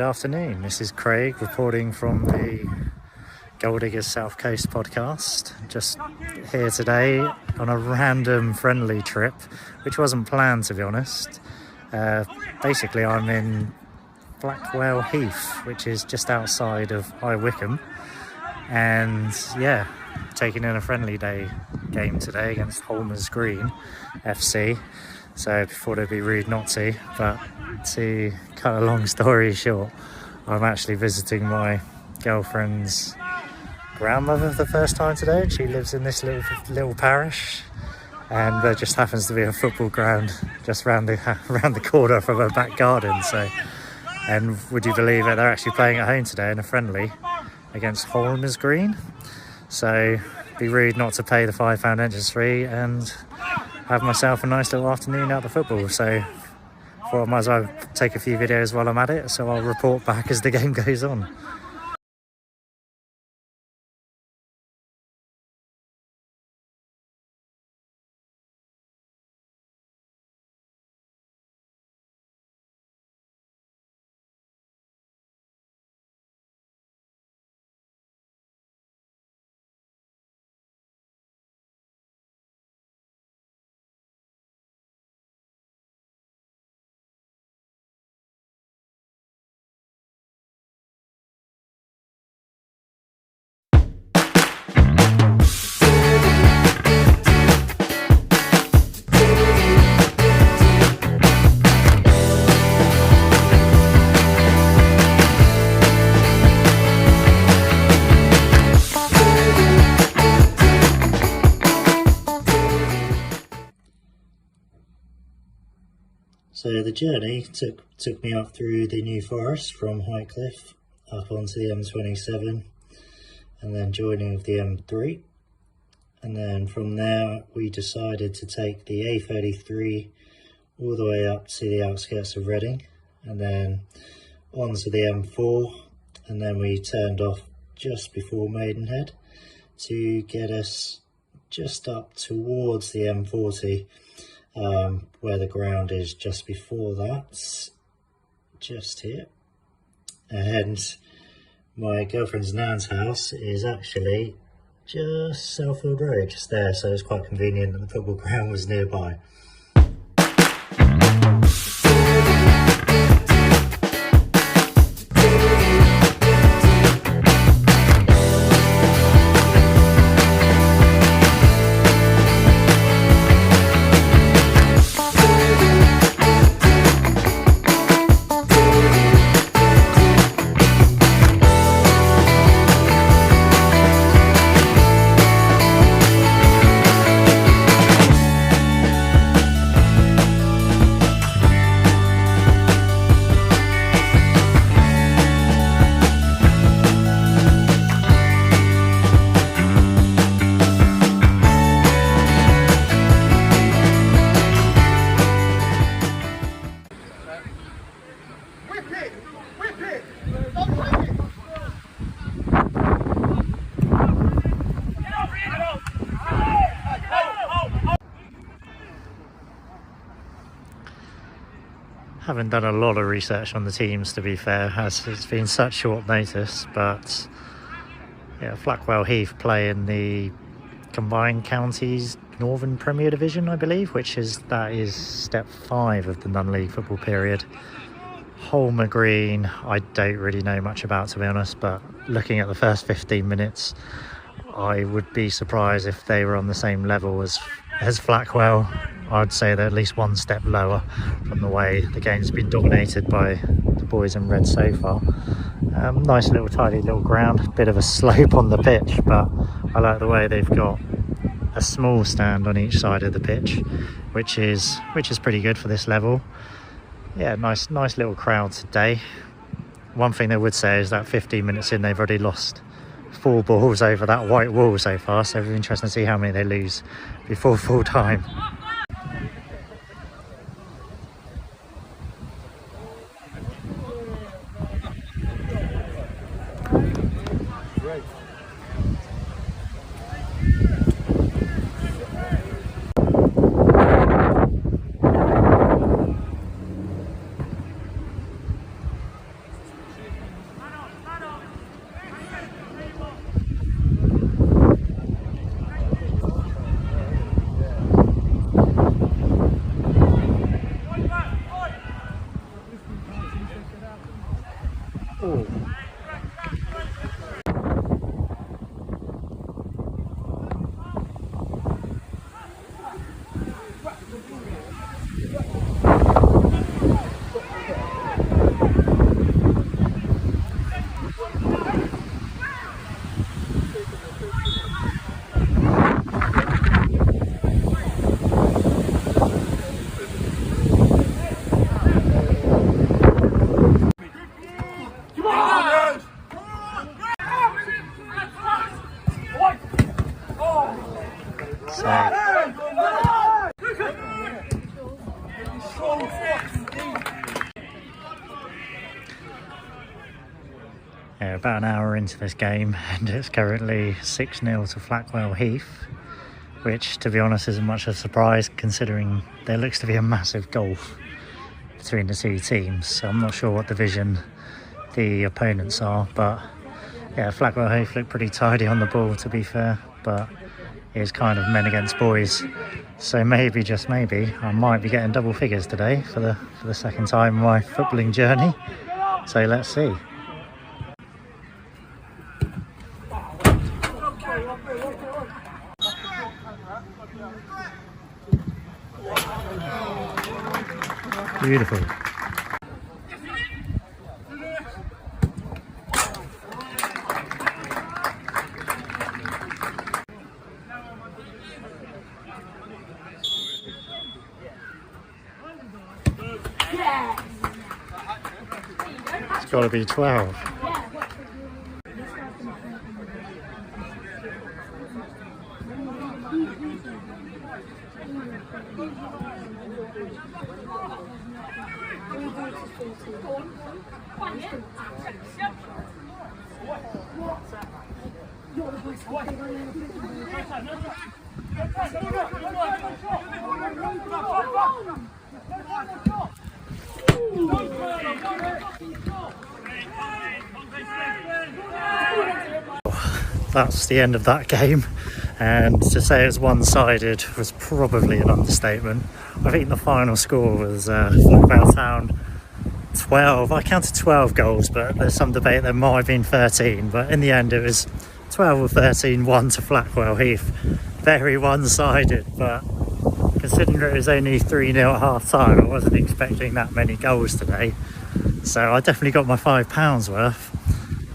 Good afternoon, this is Craig reporting from the Gold Diggers South Coast podcast. Just here today on a random friendly trip, which wasn't planned to be honest. Basically I'm in Flacknell Heath, which is just outside of High Wycombe, and yeah, taking in a friendly day game today against Holmer Green FC. So before it'd be rude not to, but to cut a long story short, I'm actually visiting my girlfriend's grandmother for the first time today. She lives in this little parish, and there just happens to be a football ground just around the corner from her back garden. So, and would you believe it, they're actually playing at home today in a friendly against Holmer Green. So be rude not to pay the £5 entrance fee and have myself a nice little afternoon at the football. So thought I might as well take a few videos while I'm at it, so I'll report back as the game goes on. So the journey took me up through the New Forest from Highcliffe up onto the M27, and then joining with the M3, and then from there we decided to take the A33 all the way up to the outskirts of Reading, and then onto the M4, and then we turned off just before Maidenhead to get us just up towards the M40. Where the ground is just before that, just here. And my girlfriend's nan's house is actually just Southfield Road, just there, so it's quite convenient that the football ground was nearby. Haven't done a lot of research on the teams, to be fair, as it's been such short notice, but yeah, Flackwell Heath play in the Combined Counties Northern Premier Division, I believe, that is step 5 of the non-league football period. Holmer Green, I don't really know much about, to be honest, but looking at the first 15 minutes, I would be surprised if they were on the same level as Flackwell. I'd say they're at least one step lower from the way the game's been dominated by the boys in red so far. Nice little tidy little ground, bit of a slope on the pitch, but I like the way they've got a small stand on each side of the pitch, which is pretty good for this level. Yeah, nice little crowd today. One thing they would say is that 15 minutes in they've already lost 4 balls over that white wall so far, so it'll be interesting to see how many they lose before full time. So yeah, about an hour into this game, and it's currently 6-0 to Flacknell Heath, which, to be honest, isn't much of a surprise considering there looks to be a massive gulf between the two teams. So I'm not sure what division the opponents are, but yeah, Flackwell Heath looked pretty tidy on the ball, to be fair, but it's kind of men against boys. So maybe, just maybe, I might be getting double figures today for the second time in my footballing journey. So let's see. Beautiful. It's got to be 12. That's the end of that game, and to say it's one-sided was probably an understatement. I think the final score was Flackwell Town 12. I counted 12 goals, but there's some debate there might have been 13, but in the end it was 12 or 13, 1 to Flackwell Heath. Very one-sided, but considering it was only 3-0 at half-time, I wasn't expecting that many goals today, so I definitely got my £5 worth.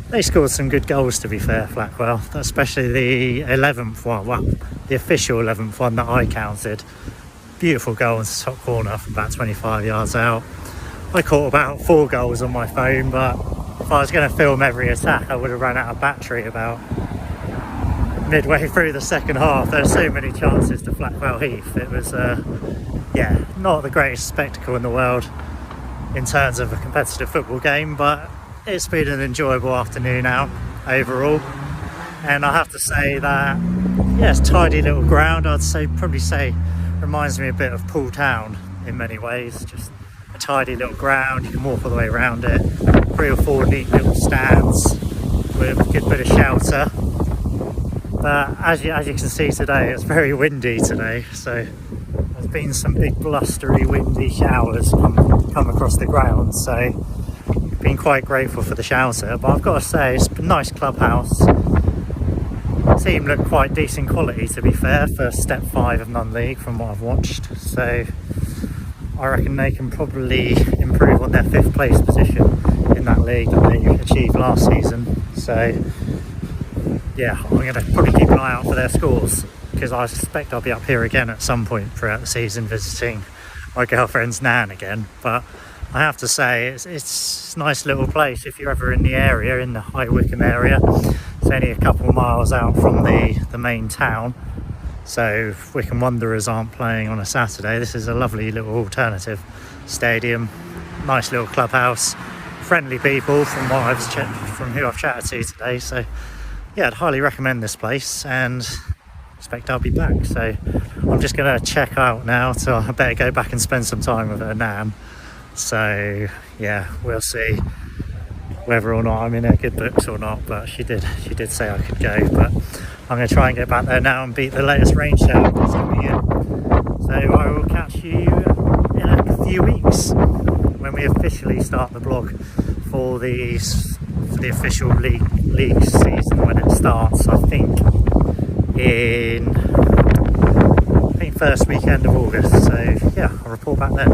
They scored some good goals, to be fair, Flackwell, especially the 11th one, well, the official 11th one that I counted. Beautiful goal in the top corner from about 25 yards out. I caught about 4 goals on my phone, but if I was going to film every attack, I would have run out of battery about midway through the second half. There were so many chances to Flackwell Heath. It was, yeah, not the greatest spectacle in the world in terms of a competitive football game, but it's been an enjoyable afternoon out overall, and I have to say that, yeah, it's a tidy little ground. Probably say reminds me a bit of Poole Town in many ways. Just a tidy little ground, you can walk all the way around it. 3 or 4 neat little stands with a good bit of shelter. But as you can see today, it's very windy today, so there's been some big blustery windy showers come across the ground, so been quite grateful for the shelter. But I've got to say, it's a nice clubhouse. Team look quite decent quality, to be fair, for step 5 of non-league from what I've watched, so I reckon they can probably improve on their 5th place position in that league that they achieved last season. So yeah, I'm going to probably keep an eye out for their scores, because I suspect I'll be up here again at some point throughout the season visiting my girlfriend's nan again. But I have to say, it's a nice little place if you're ever in the area, in the High Wycombe area. It's only a couple of miles out from the main town, so if Wycombe Wanderers aren't playing on a Saturday, this is a lovely little alternative stadium. Nice little clubhouse, friendly people from who I've chatted to today. So yeah, I'd highly recommend this place, and expect I'll be back. So I'm just going to check out now, so I better go back and spend some time with her nan. So yeah, we'll see whether or not I'm in her good books or not, but she did say I could go. But I'm going to try and get back there now and beat the latest rain shower that's coming in. So I will catch you in a few weeks when we officially start the blog for the official league season, when it starts. I think first weekend of August. So yeah, I'll report back then.